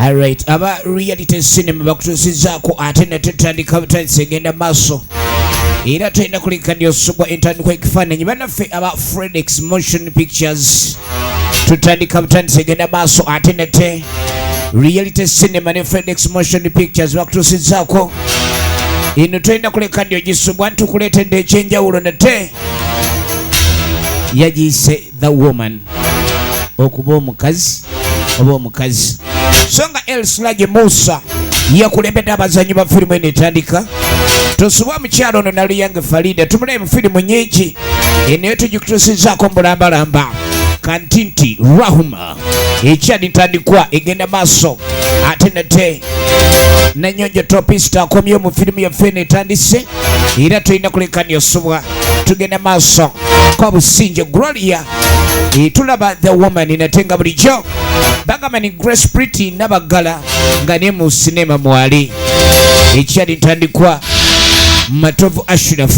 Alright, aba reality cinema bakutusizaako ate ne tutandika butandise egenda maaso. Era tulina kulika ndio subwa intandikwa ekifaananyi bannaffe aba FREDRICK Motion Pictures. Tutandika butandise egenda maaso ate ne reality cinema ne FREDRICK Motion Pictures bakutusizaako. Ino tulina kulika ndio gisubwa ntukuleetedde ekyenjawulo nate yagiyise The Woman. Okuba omukazi oba omukazi. Songa Elslage Musa yakulembedde abazanyi ba firimu enetandika. Tosubwa mukyalo ono Nalyange Farida tumulaye mu firimu nyingi enaye tugikutusizaako mbulambalamba Kantinti Rahuma ekyali ntandikwa egenda maaso ate nate Nanyonjo TEOPISTA akomye mu firimu yaffe enetandise era tulina kulekanya osubwa tugenda maaso kwa businje Gloria tulaba The Woman natenga bulijjo bagamba ni Grace Pretty nabagala nga ne mu sinema mwali ekyali ntandikwa Matovu Ashraf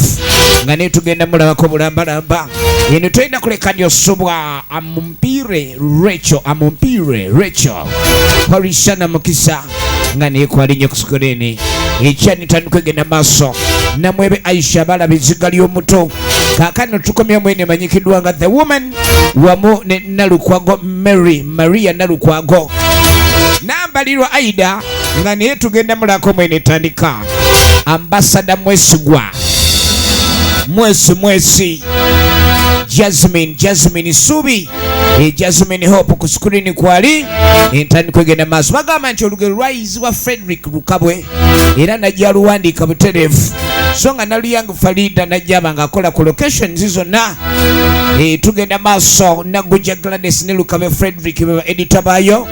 nga ne tugenda mulabako bulambalamba eno tulina kulekanya osubwa amumpire Rachel Parishana Mukisa nga ne kwali nnyo ku screen ekyali ntandikwa egenda maaso namwebe Aisha balaba eziga ly'omuto kaakano tukomya mwene manyikiddwa nga The Woman wamu ne Nalukwago Maria Nalukwago nambalirwa Aida nga naye tugenda mulako mwene tandika Ambassador Mwesigwa Mwesi Jasmine Subi Jasmine Hope ku screen kwali entandikwa egenda maaso bagamba nti olugero lwayizibwa FREDRICK LUKABWE era najja luwandiika butereevu so nga Nalyange Farida najjaba nga akola ku locations zonna tugenda maaso Naguja Gladys ne LUKABWE FREDRICK beba editor bayo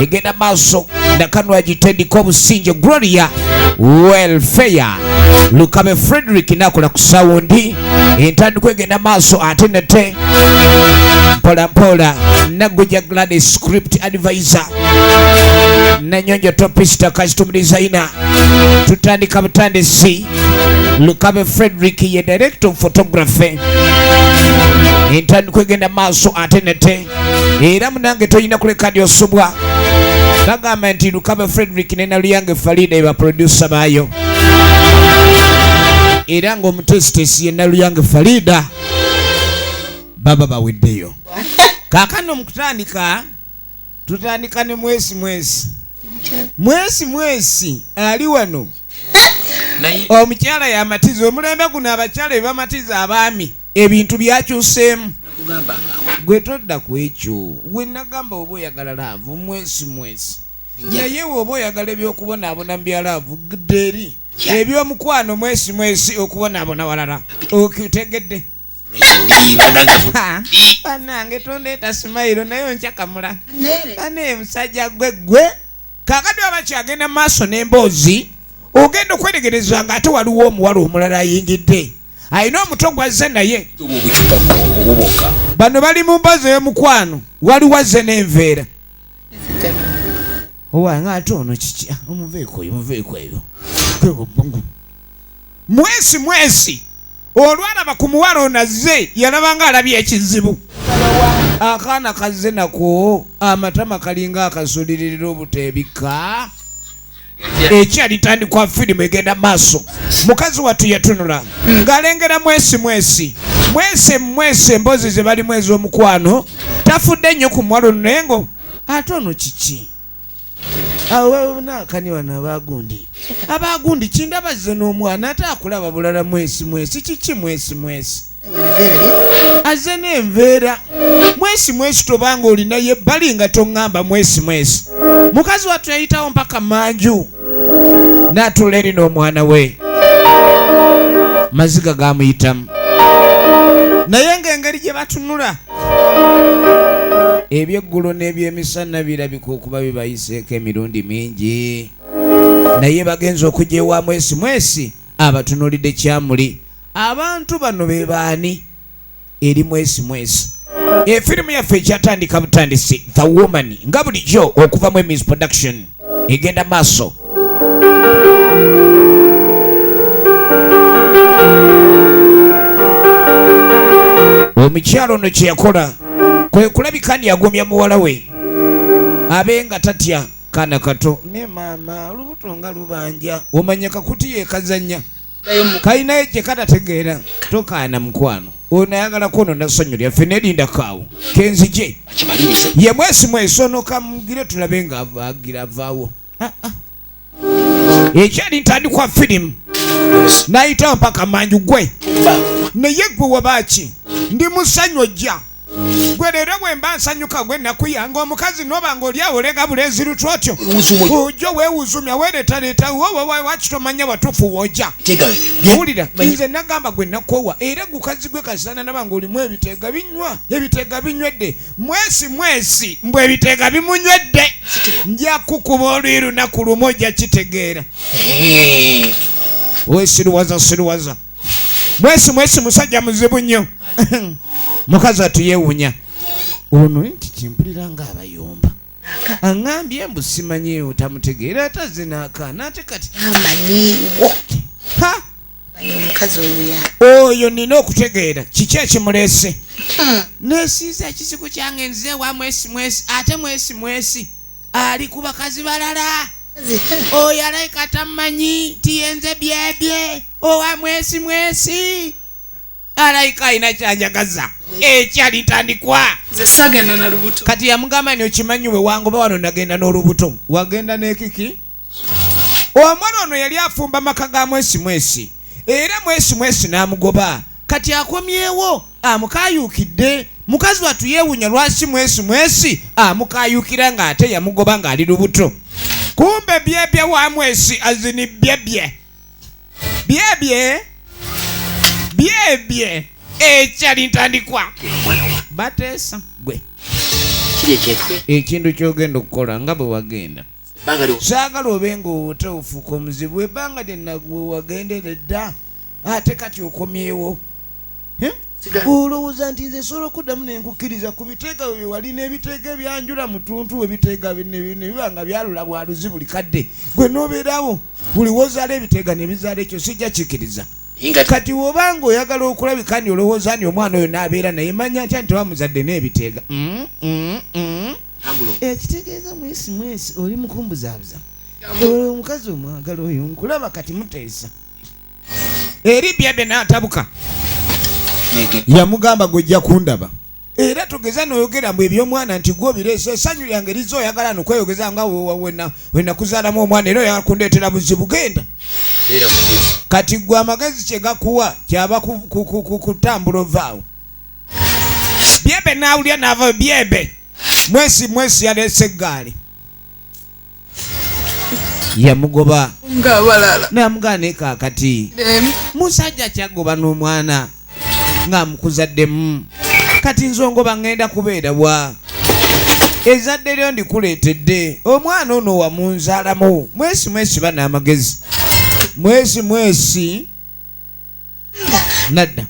egenda maaso nakanwa agitendika obusinje Gloria Welfare LUKABWE FREDRICK nakola ku sawundi entandikwa egenda maaso ate nate mpola Naguja Gladys script advisor Nanyonjo TEOPISTA costume designer tutandika butandisi LUKABWE FREDRICK ye director of photography entandikwa egenda maaso ate nate era munange toyina kuleka ndio subwa bagamba nti LUKABWE FREDRICK ne Nalyange Farida eba producer bayo era ng'omutesitesi ye Nalyange Farida baba baweddeyo kaakano mukutandika tutandika ne mwesi ali wano omukyala yamatiza omulembe guno abakyala bamatiza abaami ebintu byakyuseemu gwe todda ku ekyo gwe nagamba oba oyagala laavu mwesi naye oba oyagala ebyokubonaabona mu byalaavu gderi ebyomukwano mwesi okubonaabona walala okitegedde banange tondeeta simayiro naye oncakamula ane musajja gwe kakati abakyagenda maaso n'emboozi ogenda okweregereza nga ate waliwo omuwala omulala ayingidde ayina omuto gwazze naye bano bali mu mboozi ey'omukwano waliwo azze n'enveera owange ate ono kiki omuveeko eyo mwesi olwalaba ku muwala onazze yalabanga alabye ekizibu akaana kazze nako amatama kalinga akasuliririra obuteebika ekyali tandikwa firimu egenda maaso mukazi watu yatunula ng'alengera mwesi emboozi ze balimu ez'omukwano tafudde nnyo ku muwala ono naye ngo ate ono kiki awo nakani wano abagundi kindabazze n'omwana ate akulaba bulala mwesi kiki mwesi azze n'enveera mwesi tobanga olinayo ebbali nga toŋŋamba mwesi mukazi watu yayitawo mpaka manju n'atuula eri n'omwana we maziga gamuyitamu naye ng'engeri gye batunula ebyeggulo n'ebyemisana birabika okuba bibayiseeko emirundi mingi naye bagenza okujja ewa mwesi abatunulidde kyamuli abantu bano be baani eri mwesi efirimu yaffe ekyatandika butandisi The Woman nga bulijjo okuva mu Emmy's production egenda maaso omukyalo ono kye yakola kwe kulabika ndi yagumya muwala we abenga tatya kana kato ne mama lubuto nga lubanja omanya kakuti ye kazanya kaina ye katategeera tokaana mukwano onayagala kono nasonyo lya fenedinda kawo kenzije ye mwesi ono kamugire tulabe nga agira vaawo ekyali ntandikwa firimu nayitawo mpaka manju gwe naye gwe wabaki ndi musanyu ojja gwe leero bwe mba nsanyuka gwe nakuyanga omukazi noba ng'olyawo olega bulezi lutyo otyo ojjo weewuzumya weereetaleeta wakitomanya watuufu wojja wulira nze nagamba gwe nakoowa era gukazi gwe kasana naba ng'olimu ebiteega binywedde mwesi mbwe ebiteega bimunywedde nja kukuba olwi lunaku lumu ojja kitegeera siruwaza mwesi musajja muzibu nnyo mukazi atuyewunya ono nti kimpulira ng'abayomba aŋŋambye mbu simanyiwo tamutegeera atazinakaana ate kati amanyiwo omukazi oyo nina okutegeera kiki ekimuleese nesiiza ekizibu kyange nze wa mwesi ate mwesi ali ku bakazi balala oyo alayika tamanyi tiyenze byebye owa mwesi alayika ayina kyanjagaza ekyali ntandikwa nze sagenda na lubuto kati yamugamba ni okimanyi we wangoba wano nagenda n'olubuto wagenda n'ekiki omwana ono yali afumba maka ga mwesi era mwesi n'amugoba kati akomyewo amukayuukidde mukazi watu yeewunya lwaki mwesi amukayuukira ng'ate yamugoba ng'ali lubuto kumbe byebye wa mwesi azini byebye ekyali ntandikwa bateesa gwe ekintu kyogenda okukola nga bwe wagenda saagala obenga obuteefuuka omuzibu ebbanga lyennagwe wagenderedda ate kati okomyewo olowooza nti nze sobola okuddamu nenkukkiriza ku biteega bwe walina ebiteega ebyanjula mutuntu ebiteega nebibanga byalula bwaluzi buli kadde gwe n'obeerawo buli wozaala ebiteega nebizaala ekyo sijja kikkiriza kati wobanga oyagala okulabika ndi olowooza ni omwana oyo n'abeera naye manya ntya nti wamuzadde n'ebiteega ekitegeeza mwesi oli mukumbuzaabuza omukazi omwagala oyo nkulaba kati muteesa eri byabye n'atabuka yamugamba gwejja kundaba era tugeza noyogera mbu ebyomwana nti gwe obireese essanyu lyange liza oyagala nokweyogeza nga wenakuzaalamu omwana era oyagala kundeetera buzibu genda kati gwe amagezi kyegakuwa kyaba kutambula ovaawo byebe nawulya nava byebe mwesi yaleese eggaali yamugoba namugaa nekakati musajja kyagoba n'omwana nga mukuzaddemu kati nzongoba ngenda kubeera bwa ezadde lyo ndikuleetedde omwana ono wamunzaalamu mwesi bana amagezi mwesi nadda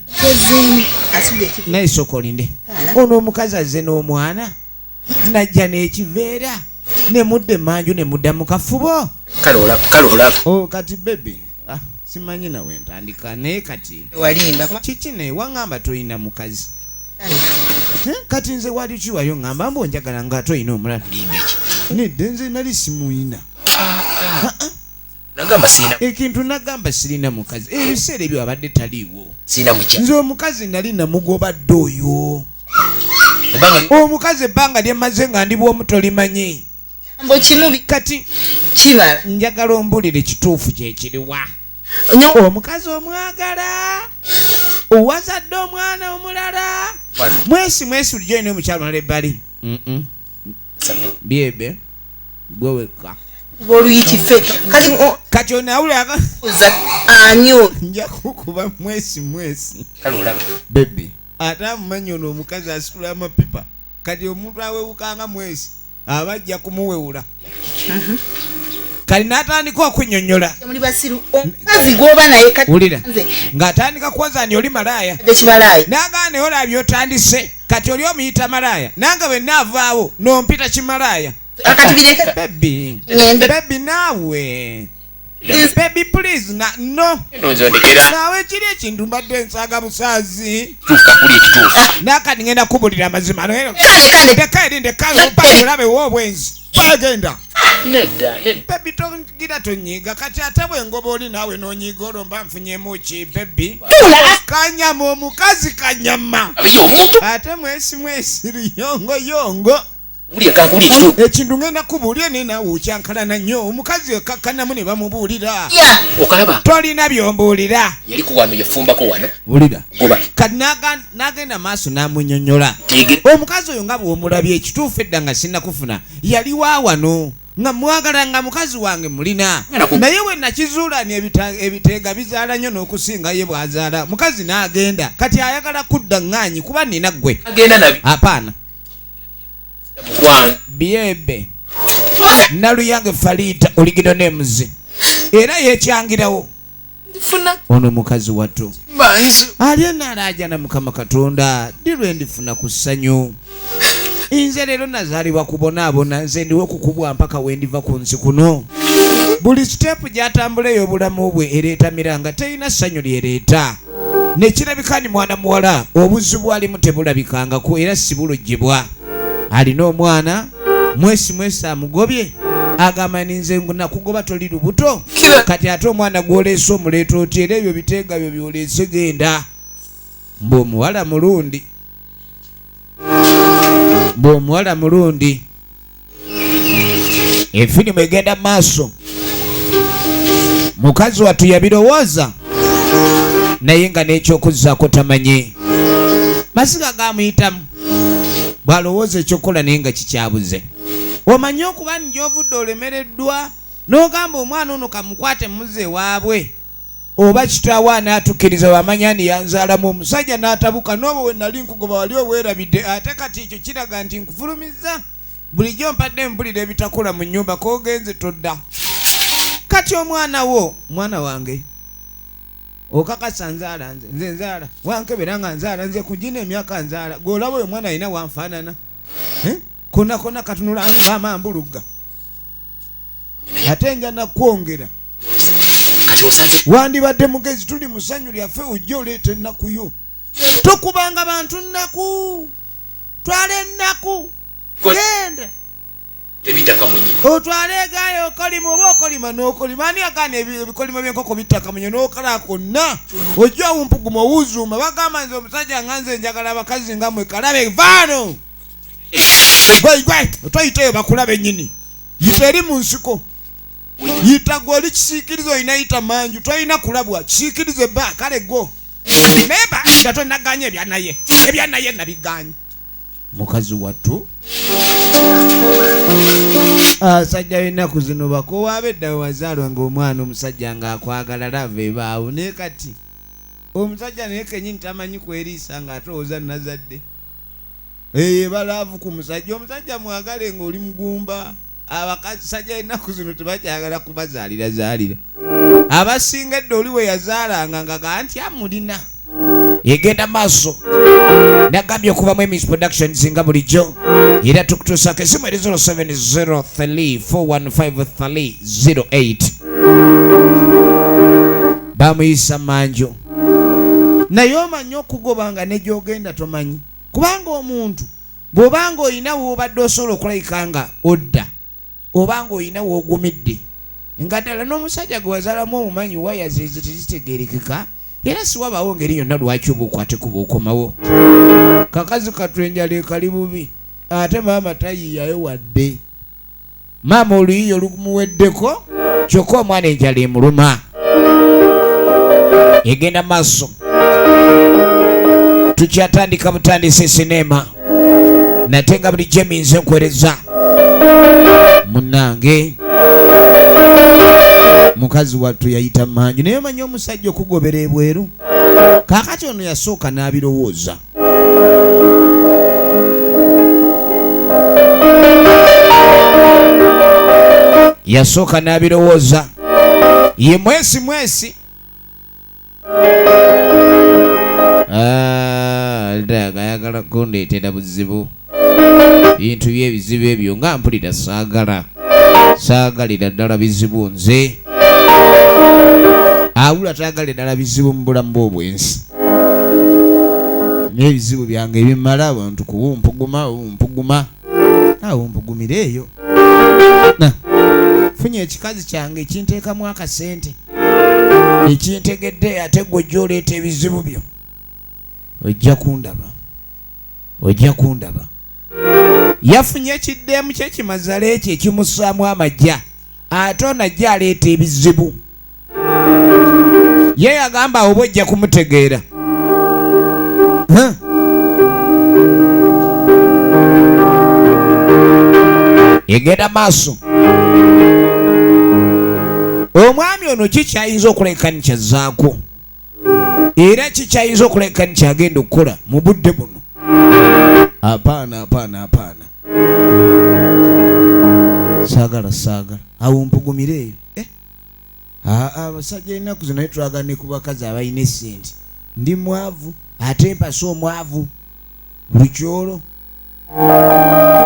naye sokolinde ono omukazi azze n'omwana najja n'ekiveera nemudde manju nemudda mu kafubo kati bebi simanyi nawe ntandika naye kati kiki naye waŋŋamba toyina mukazi kati nze wali kiwayo ŋŋamba mbu onjagala nga toyina omulala nedde nze nali simuyina ekintu nagamba sirina mukazi ebiseera ebyo abadde taliiwo nze omukazi nali namugoba dde oyo omukazi ebbanga lyemaze nga ndi bwomu tolimanyi kati njagala ombulire kituufu kyekiriwa omukazi omwagala owazadde omwana omulala mwesi bulijjo ine omukyalo nala ebbali byebe gwe wekka kati onawulira nja kukuba mwesi bebi ate amumanyi ono omukazi asitula amapipa kati omuntu awewukanga mwesi abajja kumuwewula kali n'atandika okunyonnyola wulira ng'atandika kuwaza ni oli malaaya n'agamba naye olabye otandise kati oli omuyita malaaya nange bwe naavaawo n'ompita kimalaaya bebi naawe bebi please no naawe kiri ekintu mbadde nsaaga busaazi nakati ngenda kubulira amazima ndeka eri ndeka olabe woobwenzi bagenda Nedda. Baby tongira tonyiga kati atabwe ngoba oli nawe nonyiga olomba nfunyemu ki baby. Kanyama omukazi kanyama. Ate mwesi yongo. Uli akankuli kyo. Ekintu ngenda kubulya nina ukyankalana nnyo omukazi kakanamu ne bamubulira. Okalaba. Tolina byombuulira. Yali ku wano yafumbako wano. Bulira. Goba. Kati nagenda maaso n'amunyonnyola. Omukazi oyo nga bw'omulabye ekituufu edda nga sinnakufuna yali wa wano nga mwagala nga mukazi wange mulina naye we nakizuulani ebiteega bizaala nnyo n'okusinga ye bw'azaala mukazi n'agenda kati ayagala kudda ŋŋaanyi kuba nina ggwe agenda nabi apaana byebe naluyange faliita oligino n'emuze era yekyangirawo ono mukazi wattu alya n'alaaja na mukama katonda dirwe ndifuna ku ssanyu nze leero nazaalibwa kubonaabona nze ndiwo kukubwa mpaka wendiva ku nsi kuno buli siteepu gy'atambula ey'obulamu bwe ereeta miranga terina ssanyu lyereeta nekirabika ni mwana muwala obuzibu alimu tebulabikangako era si bulojjebwa alina omwana mwesi amugobye agamba ninze nakugoba toli lubuto kati ate omwana gwoleese omuleeta oti era ebyo biteega byo byoleese genda mb'omuwala mulundi efirimu egenda maaso mukazi wattu yabirowooza naye nga n'ekyokuzzaako tamanyi masiga gamuyitamu bw'alowooza ekyokukola naye nga kikyabuze omanyi okuba nijovudde olemereddwa n'ogamba omwana ono kamukwate muze waabwe oba kitaawe anaatukkiriza wamanya ni yanzaalamu omusajja n'atabuka n'oba we nali nkugoba wali oweerabidde ate kati ekyo kiraga nti nkufulumiza bulijjo mpadde mpulira ebitakola mu nnyumba k'ogenze todda kati mwana wange okakasa nzaala nze nzaala wankebera nga nzaala nze kugina emyaka nzaala gweolaba oyo mwana alina wanfaanana konna katunula ng'amambulugga ate nja nakwongera wandibadde mugezi tuli mu ssanyu lyaffe ojja oleeta ennaku yo tokubanga bantu nnaku twala ennaku genda otwale egayo okolima oba okolima n'okolima ani agaana ebikolima by'enkoko bitta kamunye n'okola konna ojja wumpuguma owuzuuma bagamba nze omusajja nga nze njagala abakazi nga mwe kalabe vaano gwe otwayiteyo bakulabe nnyini yita eri mu nsiko yita gwe oli kisiikirize olina yita manju tolina kulabwa kisiikirize ba kale go neba kyato naganye ebyanaye nabiganye mukazi wattu asajja w'ennaku zino bakowaabe eddawe wazaalwa ng'omwana omusajja ng'akwagala lave baawo naye kati omusajja naye kenyini tamanyi kweriisa ng'atowooza nazadde balaavu ku musajja omusajja mwagale ng'oli mugumba abasajja ennaku zino tebakyagala kubazaalira abasinga edda oli we yazaalanga nga nti amulina yegenda maaso nagambye okubamu Emmy's Productions nga bulijjo era tukutuusako esimu eri 0703415308 bamuyisa manjo naye omanyi okugoba nga negyogenda tomanyi kubanga omuntu bw'obanga olina woobadde osobola okulayika nga odda obanga olina woogumidde nga ddala n'omusajja gwe wazaalamu omumanyi wayazizi tezitegeerekeka era siwabaawo ngeri yonna lwaki oba okwate kuba okomawo kakazi katwenjala ekali bubi ate maama tayiyayo wadde maama oluyiyo lumuweddeko kyokka omwana enjala emuluma egenda maaso tukyatandika butandisa sinema nate nga buli jeminze nkwereza munnange mukazi wattu yayita manju naye omanyi omusajja okugobera ebweru kaakati ono yasooka n'abirowooza ye mwesi ayagala kundeetera buzibu bintu byebizibu ebyo nga mpulira saagalira ddala bizibu nze awula taagala ddala bizibu mu bulamu bw'obwensi n'ebizibu byange ebimala abantu kuwumpuguma awumpugumira eyo funye ekikazi kyange ekinteekamu akasente ekintegedde ate gwe ojja oleeta ebizibu byo ojja kundaba yafunye ekiddemu kye kimazala ekyo ekimussaamu amajja ate onajja aleeta ebizibu ye yagamba oba ojja kumutegeera egenda maaso omwami ono kikyayinza okulekanikya zaako era kikyayinza okulekanikya agenda okukola mu budde buno apaana saagala awo mpugumireeyo abasajja ennaku zino naye twagala ne ku bakazi abalina essente ndi mwavu ate mpasa omwavu buli kyolo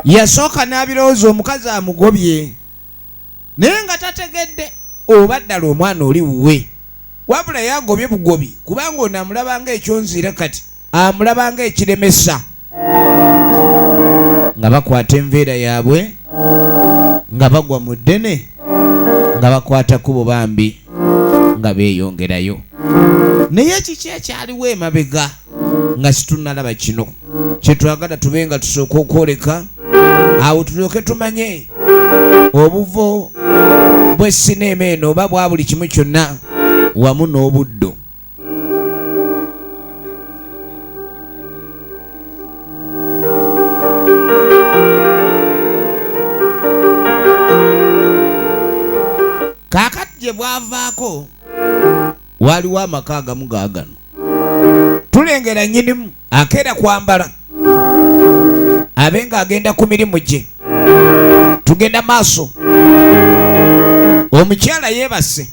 yasooka n'abirowooza omukazi amugobye naye nga tategedde oba ddala omwana oli wuwe wabula yagobye bugobi kubanga ono amulabanga ekyonziira kati amulabanga ekiremesa nga bakwata enveera yaabwe nga bagwa mu ddene nga bakwata kubo bambi nga beeyongerayo naye kiki ekyaliwo emabega nga situnalaba kino kyetwagala tube nga tusooka okwoleka awo tulyoke tumanye obuvo bw'essineema eno oba bwa buli kimu kyonna wamu n'obuddo. Kaakati gye bwavaako waliwo amaka agamu gaagano tulengera nnyinimu akeera kwambala abe ng'agenda ku mirimu gye tugenda maaso omukyala yeebase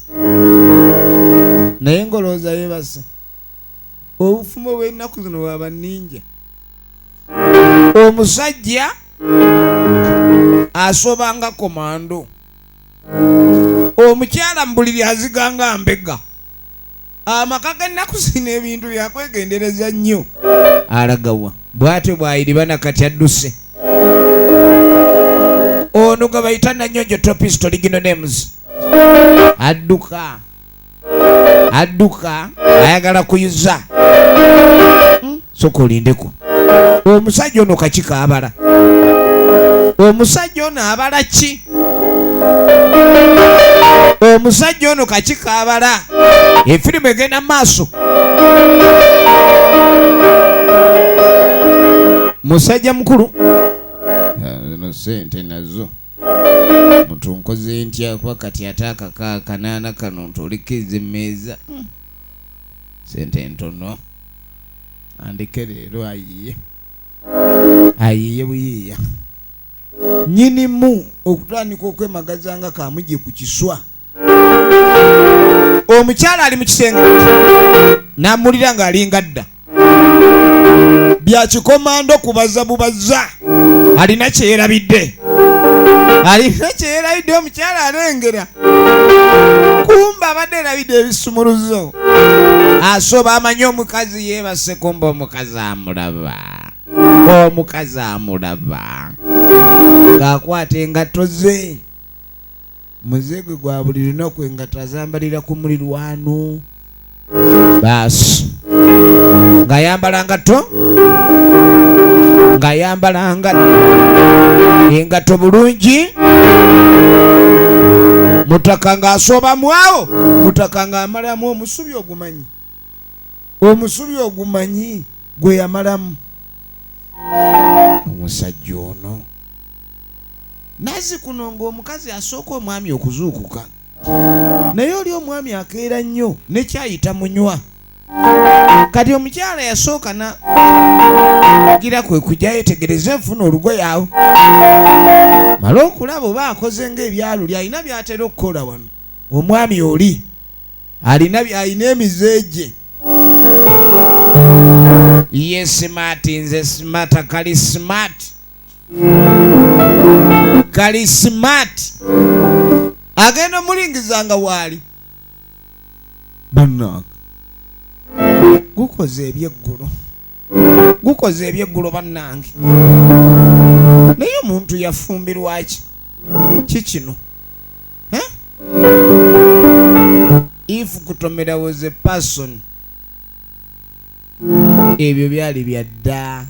naye ngolooza yeebase obufumo bw'ennaku zino bwaba nninja omusajja asobanga komando omukyala mbuliri aziganga mbega amaka g'ennaku zino ebintu byakwegendereza nnyo alagawa bw'atyo bw'ayiriba nakati adduse ono gwe bayita NANYONJO TEOPISTA original names adduka ayagala kuyuza soka olindeko omusajja ono kakika abala omusajja ono abala ki omusajja ono kakika abala efirimu egenda maaso musajja mukulu zino sente nazo muntu nkoze ntya kuba kati ate akakanaana kano ntulikiza emmeeza sente ntono andike leero ayiye buyiiya nyinimu okutandika okwemagazanga kamugye ku kiswa omukyala ali mu kisenge n'amulira ng'alinga dda bya kikomando kubaza bubaza alina kyeyerabidde omukyala alengera kumba abadde erabidde ebisumuluzo asoba amanyi omukazi yeebase kumba omukazi amulaba ng'akwata engatto ze muze gwe gwa buli lunaku engatto azambalira ku mulirwano baasi ng'ayambalanga engatto bulungi mutaka ng'asoba mwawo mutaka ng'amalamu omusubi ogumanyi gwe yamalamu omusajja ono nazi kuno ng'omukazi asooka omwami okuzuukuka naye oli omwami akeera nnyo nekyayita munywa kati omukyala yasooka gira kwe kujja yetegereza enfuna olugoye awo mala okulaba oba akoze ng'ebyaluli alina by'atera okukola wano omwami oli alina emizeegye ye smart nze smart kali smart agenda omulingizanga waali bannange gukoze ebyeggulo bannange naye omuntu yafumbirwaki kikino if kutomera was a person ebyo byali byadda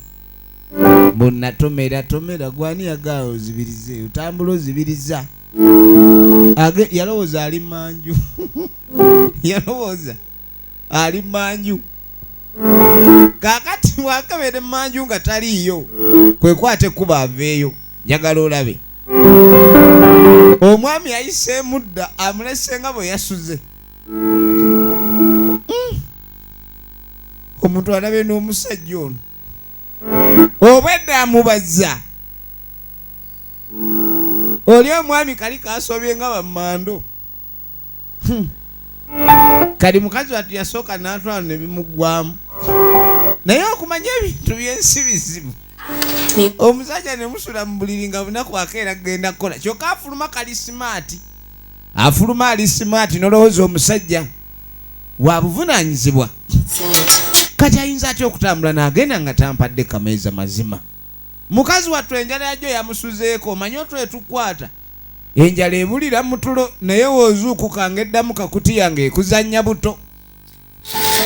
bonna tomera gwani yagaawo ozibirize utambula ozibiriza yalowooza ali manju yalowooza ali manju kakati wakabere manju nga taliyo kwekwate kuba aveeyo njagala olabe omwami yayise mudda amulese nga bwe yasuze omuntu alabe n'omusajja ono obwedda amubaza oli omwami kali kasobye nga bammando kali mukazi watu yasooka n'atwala ne bimugwamu naye okumanya ebintu by'ensi bizibu omusajja ne musula mu buliri nga bunaku akeera kugenda kukola kyokka afuluma kali simaati afuluma ali simaati nolowooza omusajja wa buvunaanyizibwa kati ayinza atya okutambula n'agenda nga tampadde kameeza mazima mukazi wattu enjala yajjo yamusuzeeko omanye otwe tukwata enjala ebulira mutulo naye woozuukuka ng'eddamu kakuti yange ekuzannya buto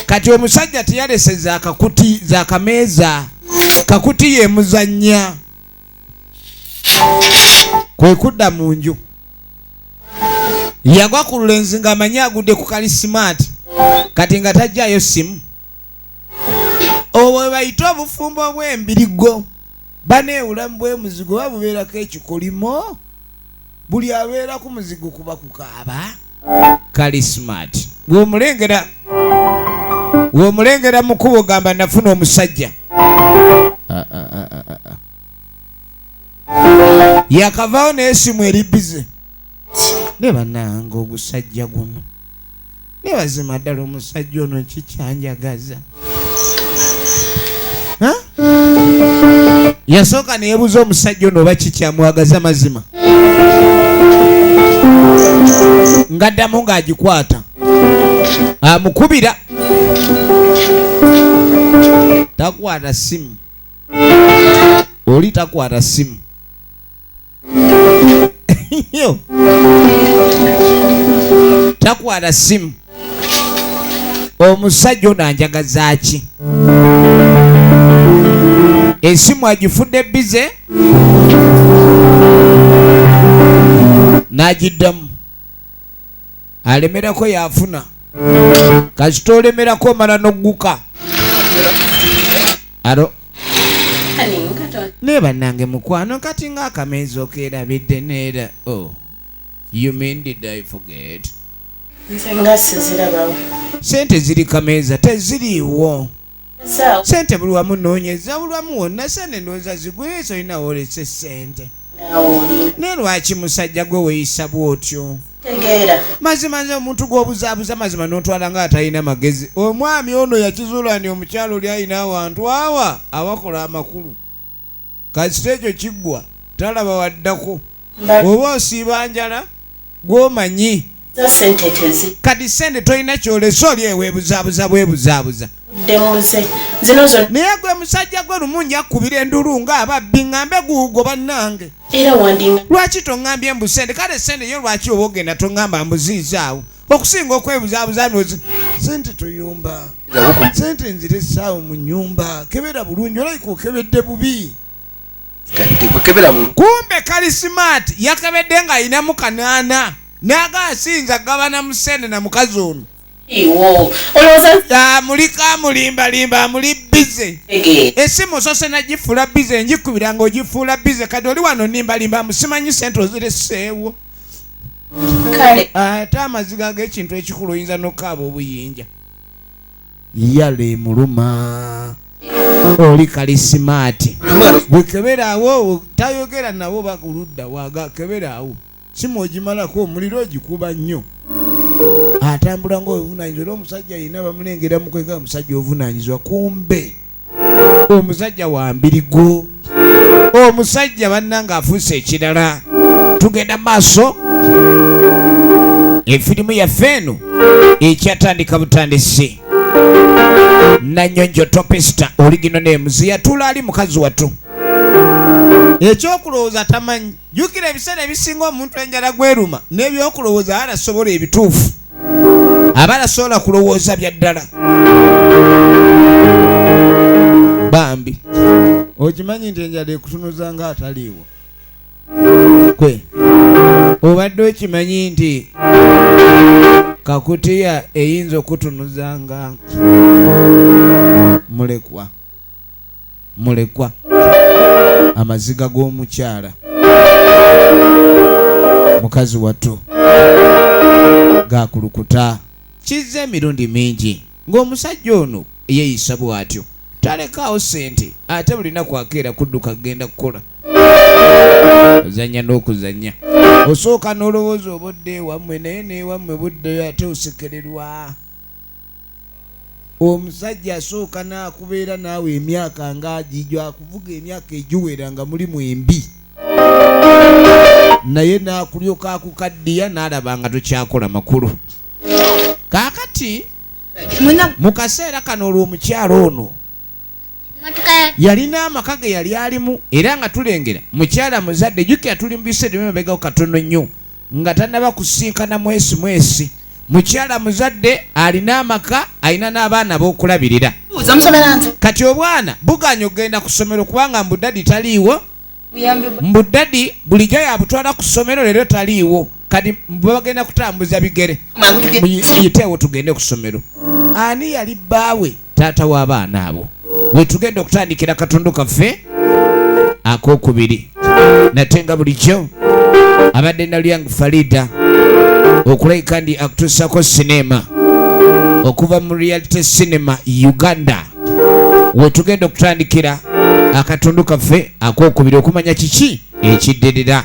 kati omusajja teyalese za kameeza kakuti yemuzannya kwe kudda mu nju yagwa ku lulenzi ng'amanye agudde ku kalisimaati kati nga tajjayo simu obwe bayita obufumbo obw'embirigo baneewulamu bw'emuzigo babubeerako ekikolimo buli abeera ku muzigo kuba kukaaba kali smart bw'omulengera mu kubo gamba nafuna omusajja yakavaawo n'esimu eri bize ne bannanga ogusajja guno ne bazima ddala omusajja ono kikyanjagaza yasooka neyebuuza omusajja ono oba kikyamwagaza mazima ng'addamu ng'agikwata amukubira takwata simu oli takwata simu yo takwata simu omusajja ono anjagaza ki esimu agifudde bize n'agiddamu alemerako yafuna kasita olemerako omala n'ogguka alo ne bannange mukwano kati ng'akameezi okeerabidde neera you mean did I forget sente ziri kameeza teziriiwo sente buli wamu noonyeza buli wamu wonna sente ndowooza zigweso olina woolese sente ne lwaki musajja gwe weeyisa bw'otyo mazima nze omuntu gw'obuzaabuza mazima n'otwala nga atalina magezi omwami ono yakizuula ni omukyalo oli alina awantu awa abakola amakulu kasita ekyo kiggwa talaba waddako oba osiiba njala gw'omanyi kati sente tolina kyolesa oli eweebuzaabuza bwebuzaabuza naye gwe musajja gwe lumungi akkubira endulu ng'ababbi ŋŋambe guugo bannange lwaki toŋŋambye mbu sente kale sente yo lwaki oba ogenda toŋŋamba mbuziizaawo okusinga okwebuzaabuza nozi sente toyumba sente nzire essaawo mu nnyumba kebera bulungi olayika okebedde bubi kumbe kalisimaati yakebedde ng'ayinamu kanaana n'agaasinza gabana mu sente na mukazi ono mulika mulimbalimba muli bize esimu osose nagifuula bize njikubira ng'ogifuula bize kati oli wano nimbalimba musimanyi sente ozireseewo ate amaziga g'ekintu ekikulu oyinza n'okaaba obuyinja yale muluma oli kalisimaati bwekeberaawo tayogera nabo bakuludda waga keberaawo simu ogimalako omuliro ogikuba nnyo atambula ng'obuvunaanyizwa era omusajja yina bamulengera mukwega omusajja obuvunaanyizwa kumbe omusajja wa mbirigo omusajja bannanga afuuse ekirala tugenda maaso efirimu yaffe eno ekyatandika butandisi NANYONJO TEOPISTA original names yatula ali mukazi wattu ekyokulowooza tamanyi jjukira ebiseera ebisinga omuntu enjala gweruma n'ebyokulowooza arasobola ebituufu abala sola kulowooza bya ddala bambi okimanyi nti enjala ekutunuza nga ataliiwo kwe obadde okimanyi nti kakutiya eyinza okutunuza nga mulekwa amaziga g'omukyala mukazi wattu gakulukuta kizza emirundi mingi ng'omusajja ono yeeyisa bw'atyo talekaawo sente ate bulina kwakeera kudduka kgenda kukola ozanya n'okuzanya osooka n'olowooza obudde ewammwe naye n'ewammwe buddeyo ate osekererwa omusajja asooka n'akubeera naawe emyaka ng'agijwa akuvuga emyaka egiwera nga mulimu embi naye n'akulyoka akukaddiya n'alaba nga tokyakola makulu kaakati mu kaseera kano olw'omukyalo ono yalina amaka ge yali alimu era nga tulengera mukyala muzadde jjukira tuli mu biseera by'emabegako katono nnyo nga tannaba kusinkana mwesi mukyala muzadde alina amaka alina n'abaana b'okulabirira kati obwana buganya okgenda ku ssomero kubanga mbuddadi taliiwo mbuddadi bulijjo yabutwala ku ssomero leero taliiwo kati bagenda kutambuza bigere yiteewo tugende ku ssomero ani yali bbaawe taata w'abaana abo wetugenda okutandikira katundu kaffe akokubiri nate nga bulijjo abadde nalyang Farida okulayika ndi akutuusako sinema okuva mu reality cinema Uganda wetugenda okutandikira akatundu kaffe akokubiri okumanya kiki ekiddirira